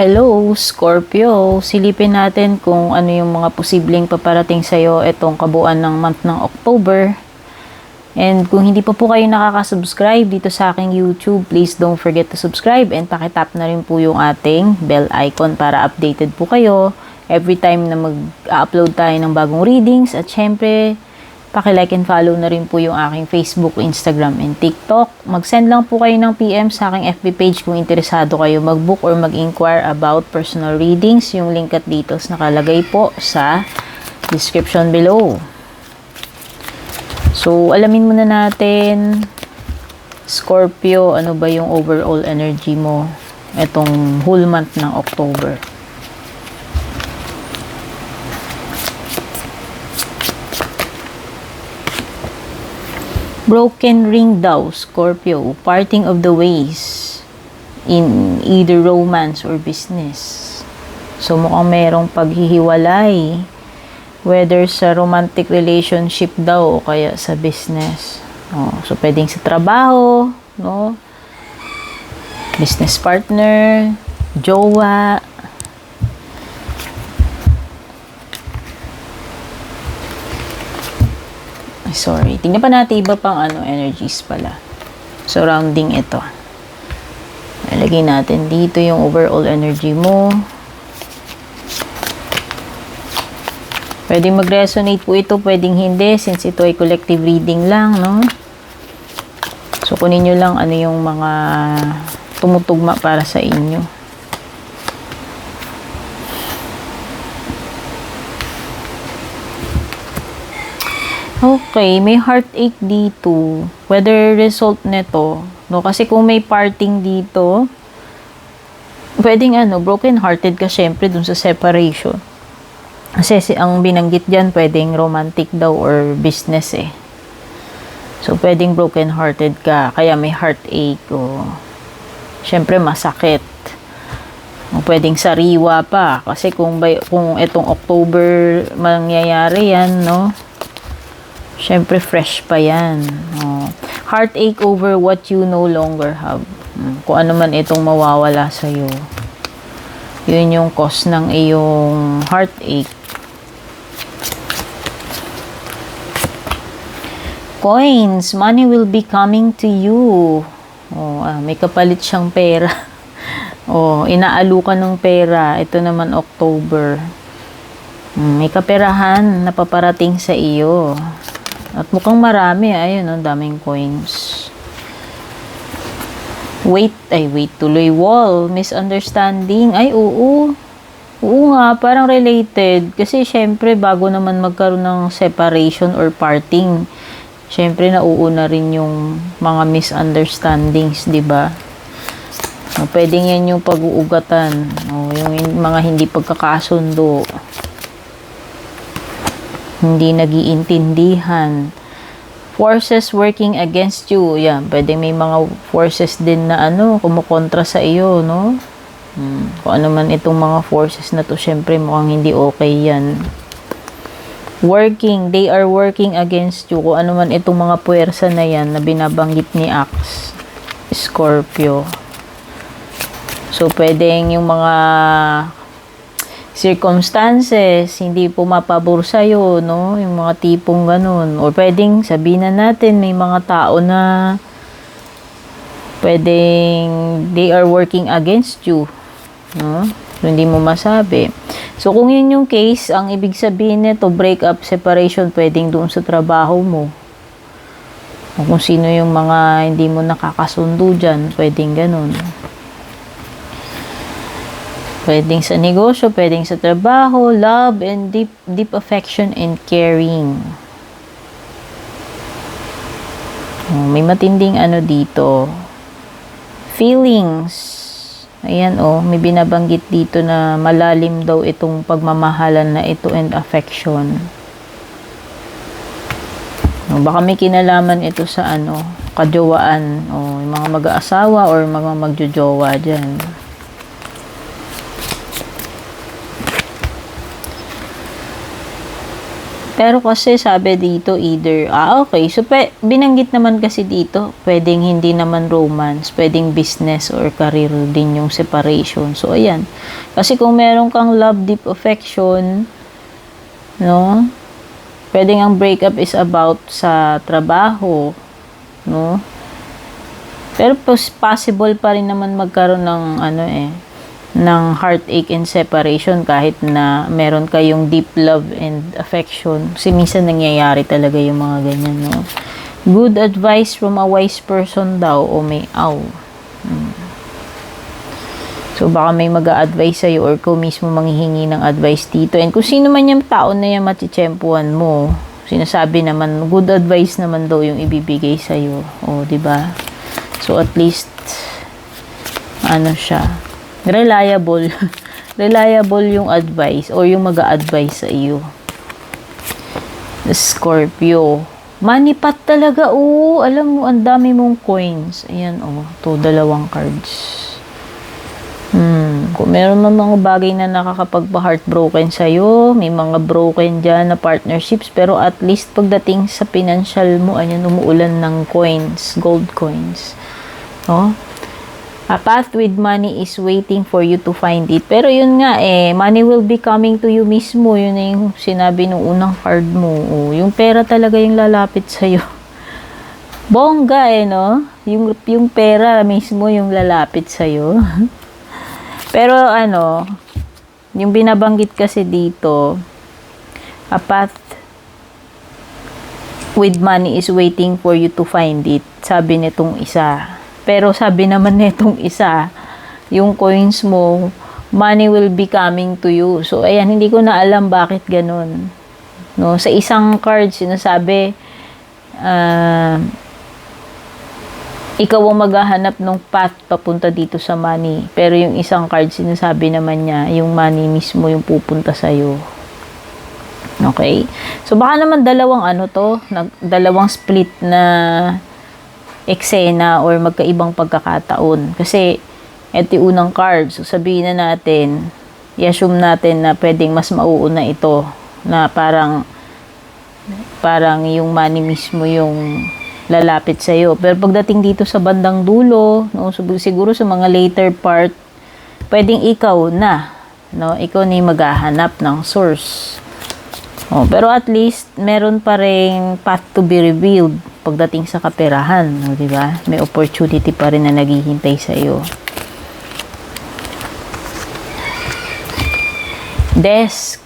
Hello, Scorpio. Silipin natin kung ano yung mga posibleng paparating sa'yo itong kabuuan ng month ng October. And kung hindi pa po kayo nakaka-subscribe dito sa aking YouTube, please don't forget to subscribe and pakitap na rin po yung ating bell icon para updated po kayo every time na mag-upload tayo ng bagong readings. At syempre, paki-like and follow na rin po yung aking Facebook, Instagram, and TikTok. Mag-send lang po kayo ng PM sa aking FB page kung interesado kayo mag-book or mag-inquire about personal readings. Yung link at details nakalagay po sa description below. So, alamin muna natin, Scorpio, ano ba yung overall energy mo itong whole month ng October. Broken ring daw, Scorpio. Parting of the ways in either romance or business. So, mukhang merong paghihiwalay. Whether sa romantic relationship daw o kaya sa business. Oh, so, pwedeng sa trabaho, no? Business partner, jowa. Sorry. Tingnan pa natin iba pang energies pala. Surrounding ito. Ilagay natin dito yung overall energy mo. Pwedeng mag-resonate po ito, pwedeng hindi since ito ay collective reading lang, no? So, kunin nyo lang ano yung mga tumutugma para sa inyo. Okay, may heartache dito. Whether result nito, no? Kasi kung may parting dito, pwedeng broken hearted ka syempre dun sa separation. Kasi ang binanggit diyan pwedeng romantic daw or business eh. So, pwedeng broken hearted ka, kaya may heartache o syempre masakit. O pwedeng sariwa pa kasi kung itong October mangyayari yan, no? Siyempre, fresh pa yan. Oh. Heartache over what you no longer have. Kung ano man itong mawawala sa'yo. Yun yung cause ng iyong heartache. Coins. Money will be coming to you. Oh, may kapalit siyang pera. Oh, inaalukan ng pera. Ito naman October. May kaperahan na paparating sa iyo. At mukhang marami. Ayun, daming coins. Wait tuloy. Wall. Misunderstanding. Ay, oo. Oo nga, parang related. Kasi, syempre, bago naman magkaroon ng separation or parting, syempre, nauuna rin yung mga misunderstandings, di ba? Pwedeng yan yung pag-uugatan. Yung mga hindi pagkakasundo. Hindi nagiintindihan. Forces working against you. Yan, pwede may mga forces din na kumukontra sa iyo, no? Kung ano man itong mga forces na to, syempre mukhang hindi okay yan. Working, they are working against you. Kung ano man itong mga puwersa na yan na binabanggit ni Axe, Scorpio. So, pwedeng yung mga circumstances, hindi pumapabor sa'yo, no? Yung mga tipong ganun. Or pwedeng sabihin na natin, may mga tao na pwedeng they are working against you, no? So, hindi mo masabi. So, kung yun yung case, ang ibig sabihin nito, break up, separation, pwedeng doon sa trabaho mo. O kung sino yung mga hindi mo nakakasundo dyan, pwedeng ganun. Pwedeng sa negosyo, pwedeng sa trabaho, love, and deep affection and caring. May matinding dito. Feelings. Ayan, may binabanggit dito na malalim daw itong pagmamahalan na ito and affection. Baka may kinalaman ito sa kajowaan. Yung mga mag-aasawa or mga magjojowa dyan. Pero kasi sabi dito either, okay. So, binanggit naman kasi dito, pwedeng hindi naman romance, pwedeng business or career din yung separation. So, ayan. Kasi kung meron kang love, deep affection, no? Pwedeng ang breakup is about sa trabaho, no? Pero possible pa rin naman magkaroon ng ng heartache and separation kahit na meron kayong deep love and affection. Kasi minsan nangyayari talaga yung mga ganyan, no? Good advice from a wise person daw o may aw. So, baka may mag-a-advise sa'yo or kung mismo manghihingi ng advice dito. And kung sino man yung tao na yung matichempuan mo, sinasabi naman, good advice naman daw yung ibibigay sa'yo. O, diba? So, at least, siya, reliable. Reliable yung advice or yung mag-a-advise sa iyo. Scorpio. Manipat talaga. Alam mo, ang dami mong coins. Ayan, to, 2 cards. Kung meron man mga bagay na nakakapagpa-heartbroken sa'yo, may mga broken dyan na partnerships, pero at least pagdating sa financial mo, ayan, umuulan ng coins, gold coins. No? A path with money is waiting for you to find it. Pero yun nga money will be coming to you mismo. Yun na yung sinabi nung unang card mo. Yung pera talaga yung lalapit sa'yo. Bongga no? Yung pera mismo yung lalapit sa'yo. Pero yung binabanggit kasi dito, a path with money is waiting for you to find it. Sabi nitong isa. Pero sabi naman nitong isa, yung coins mo, money will be coming to you. So, ayan, hindi ko na alam bakit ganun. No? Sa isang card, sinasabi, ikaw ang maghahanap ng path papunta dito sa money. Pero yung isang card, sinasabi naman niya, yung money mismo yung pupunta sa'yo. Okay? So, baka naman dalawang split na eksena or magkaibang pagkakataon. Kasi, ito yung unang card. So, sabihin na natin, i-assume natin na pwedeng mas mauuna ito. Na parang yung money mismo yung lalapit sa'yo. Pero pagdating dito sa bandang dulo, no, siguro sa mga later part, pwedeng ikaw na. No? Ikaw na yung maghahanap ng source. Pero at least, meron pa ring path to be revealed pagdating sa kaperahan. No, diba? May opportunity pa rin na naghihintay sa iyo. Desk.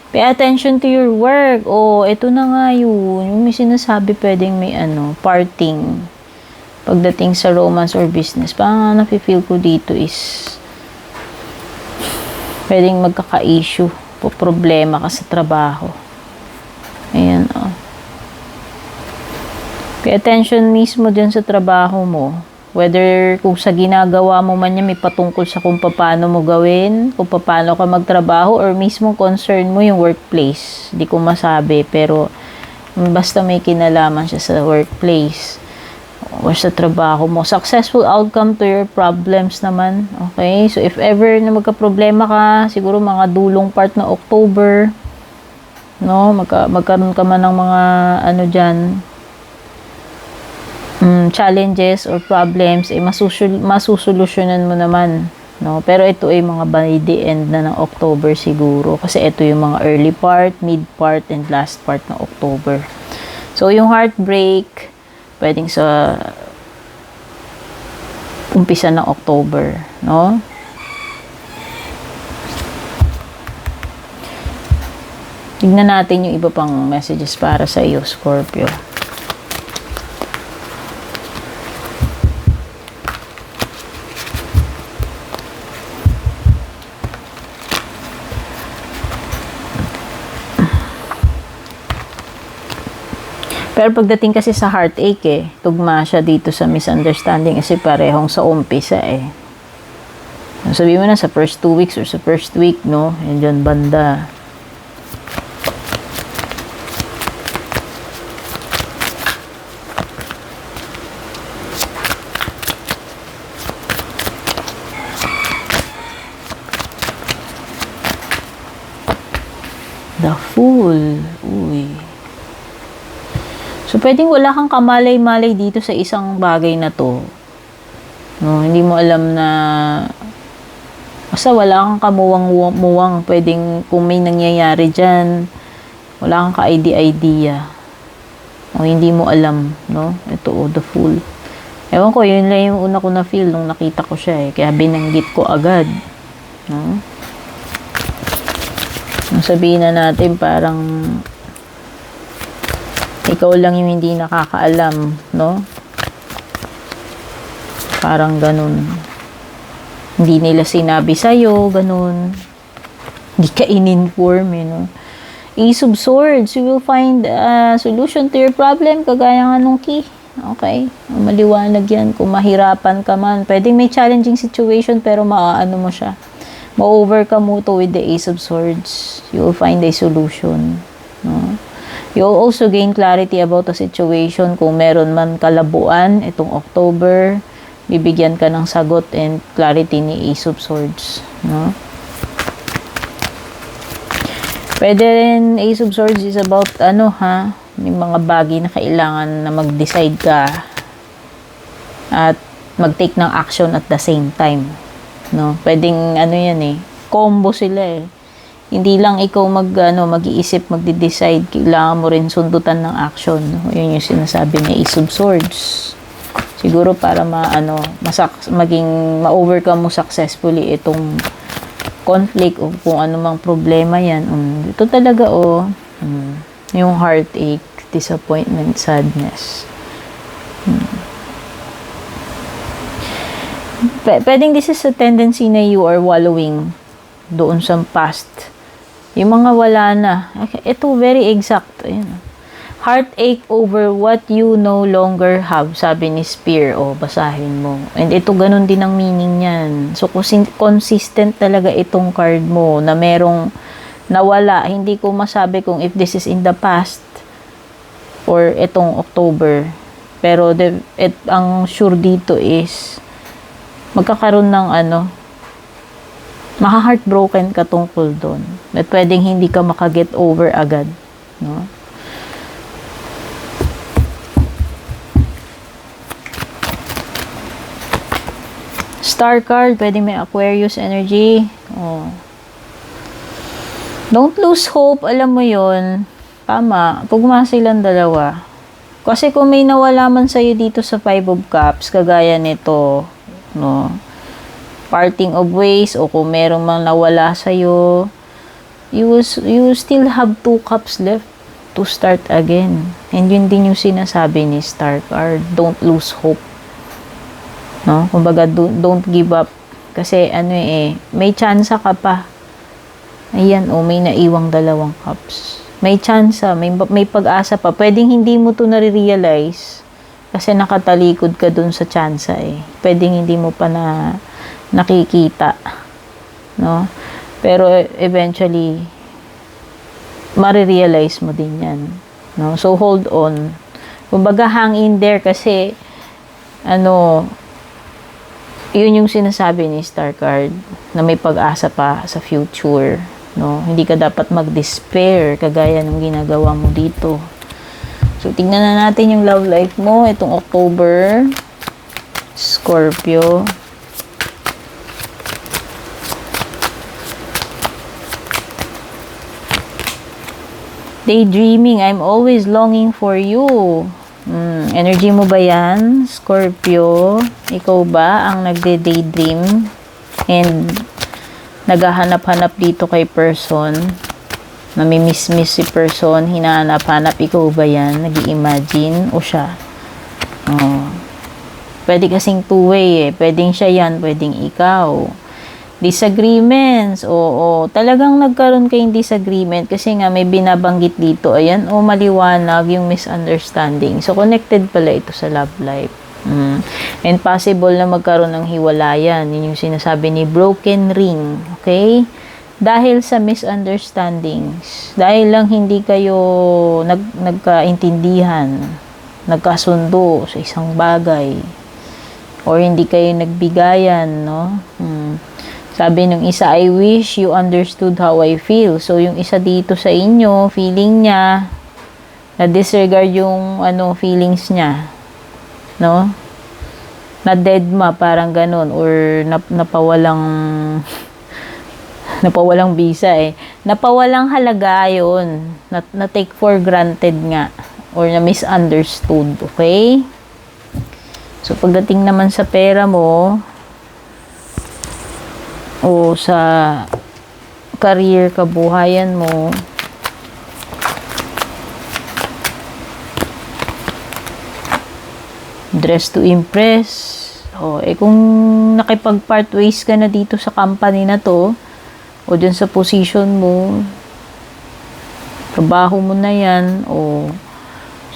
Pay attention to your work. Ito na nga yun. Yung may sinasabi pwedeng may parting pagdating sa romance or business. Parang nafe-feel ko dito is pwedeng magkaka-issue o problema ka sa trabaho. Ayan, Pay attention mismo dyan sa trabaho mo. Whether kung sa ginagawa mo man yan, may patungkol sa kung paano mo gawin, kung paano ka magtrabaho, or mismo concern mo yung workplace. Hindi ko masabi, pero basta may kinalaman siya sa workplace or sa trabaho mo. Successful outcome to your problems naman. Okay? So, if ever na magka-problema ka, siguro mga dulong part na October, no? Magkaroon ka man ng mga dyan, challenges or problems, masusolusyonan mo naman, no? Pero ito ay mga by the end na ng October siguro, kasi ito yung mga early part, mid part, and last part ng October. So, yung heartbreak, pwedeng sa umpisa ng October, no? Tignan natin yung iba pang messages para sa iyo, Scorpio. Pero pagdating kasi sa heartache, tugma siya dito sa misunderstanding kasi parehong sa umpisa Sabihin mo na sa first 2 weeks or sa first week, no? Yan dyan banda. The Fool. Uy. So, pwedeng wala kang kamalay-malay dito sa isang bagay na to. No, hindi mo alam na basta wala kang kamuwang-muwang. Pwedeng kung may nangyayari dyan, wala kang ka-idea. O hindi mo alam, no? Ito, The Fool. Ewan ko, yun lang yung una ko na feel nung nakita ko siya eh. Kaya binanggit ko agad. No? Sabihin na natin parang ikaw lang yung hindi nakakaalam, no? Parang ganun. Hindi nila sinabi sa'yo, ganun. Hindi ka in-inform, no? Ace of Swords, you will find a solution to your problem, kagaya nga nung key. Okay? Maliwanag yan. Kung mahirapan ka man, pwedeng may challenging situation, pero maaano mo siya. Ma-overcome mo to with the Ace of Swords. You will find a solution. No? You will also gain clarity about the situation. Kung meron man kalabuan, itong October, bibigyan ka ng sagot and clarity ni Ace of Swords. No? Pwede rin, Ace of Swords is about, may mga bagay na kailangan na mag-decide ka at mag-take ng action at the same time. No, pwedeng yan combo sila eh. Hindi lang ikaw mag-iisip, magde-decide, kailangan mo rin sundutan ng action. No? Yun yung sinasabi ni Ace of Swords. Siguro para ma-overcome mo successfully itong conflict o kung anumang problema yan. Ito talaga yung heartache, disappointment, sadness. Pwedeng this is a tendency na you are wallowing doon sa past. Yung mga wala na. Ito, very exact. Ayan. Heartache over what you no longer have, sabi ni Spear. Basahin mo. And ito, ganun din ang meaning niyan. So, consistent talaga itong card mo na merong nawala. Hindi ko masabi kung if this is in the past or itong October. Pero ang sure dito is magkakaroon ng maka-heartbroken ka tungkol doon. At pwedeng hindi ka makaget over agad. No? Star card, pwedeng may Aquarius energy. Don't lose hope, alam mo yon. Tama, tugma silang dalawa. Kasi kung may nawala man sa'yo dito sa Five of Cups, kagaya nito, no, parting of ways, o kung meron mang nawala sa'yo, you still have 2 cups left to start again. And yun din yung sinasabi ni Star card. Don't lose hope. No? Kumbaga, don't give up. Kasi may tsansa ka pa. Ayan, may naiwang 2 cups. May tsansa, may pag-asa pa. Pwedeng hindi mo to nare-realize kasi nakatalikod ka dun sa tsansa eh. Pwedeng hindi mo pa na nakikita. No? Pero eventually, marirealize mo din yan. No? So, hold on. Kumbaga, hang in there kasi yun yung sinasabi ni Star card na may pag-asa pa sa future. No? Hindi ka dapat mag-despair kagaya ng ginagawa mo dito. So, tingnan na natin yung love life mo itong October. Scorpio. Daydreaming. I'm always longing for you. Energy mo ba yan, Scorpio? Ikaw ba ang nagde-daydream and naghahanap-hanap dito kay person? Namimiss-miss si person, hinahanap-hanap, ikaw ba yan? Nag-i-imagine o siya? Pwede kasing two-way eh. Pwedeng siya yan, pwedeng ikaw. Disagreements. Oo, talagang nagkaroon kayong disagreement kasi nga may binabanggit dito. Ayan, maliwanag yung misunderstanding. So, connected pala ito sa love life. And possible na magkaroon ng hiwalayan. Yun yung sinasabi ni Broken Ring. Okay? Dahil sa misunderstandings. Dahil lang hindi kayo nagkaintindihan, nagkasundo sa isang bagay. Or hindi kayo nagbigayan, no? Sabi nung isa, I wish you understood how I feel. So, yung isa dito sa inyo, feeling niya, na-disregard yung feelings niya. No? Na-deadma, parang ganun. Or napawalang bisa eh. Napawalang halaga yun. Na-take for granted nga. Or na-misunderstood. Okay? So, pagdating naman sa pera mo, o sa career, kabuhayan mo, dress to impress. Kung nakipag-part ways ka na dito sa company na to, o dyan sa position mo, trabaho mo na yan,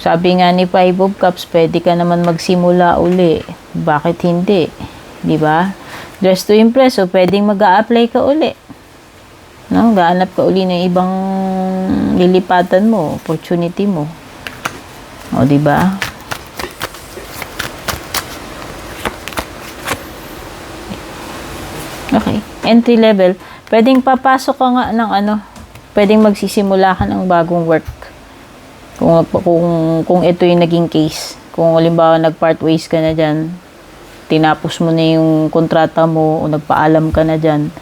sabi nga ni Five of Cups, pwede ka naman magsimula uli. Bakit hindi? Di ba? Dress to impress, pwedeng mag-a-apply ka uli. No? Gaanap ka uli ng ibang lilipatan mo, opportunity mo. Di ba? Okay. Entry level. Pwedeng papasok ka nga ng pwedeng magsisimula ka ng bagong work. Kung ito yung naging case. Kung halimbawa nag-part ways ka na dyan, tinapos mo na yung kontrata mo o nagpaalam ka na dyan,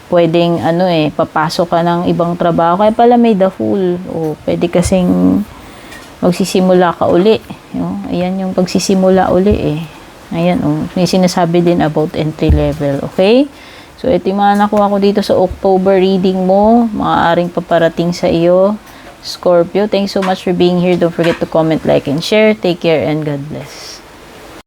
pwedeng papasok ka ng ibang trabaho. Kaya pala may the Fool. Pwede kasing magsisimula ka uli. Ayan yung pagsisimula uli eh. Ayan may sinasabi din about entry level. Okay? So, ito yung mga nakuha ko dito sa October reading mo. Maaaring paparating sa iyo. Scorpio, thanks so much for being here. Don't forget to comment, like, and share. Take care and God bless.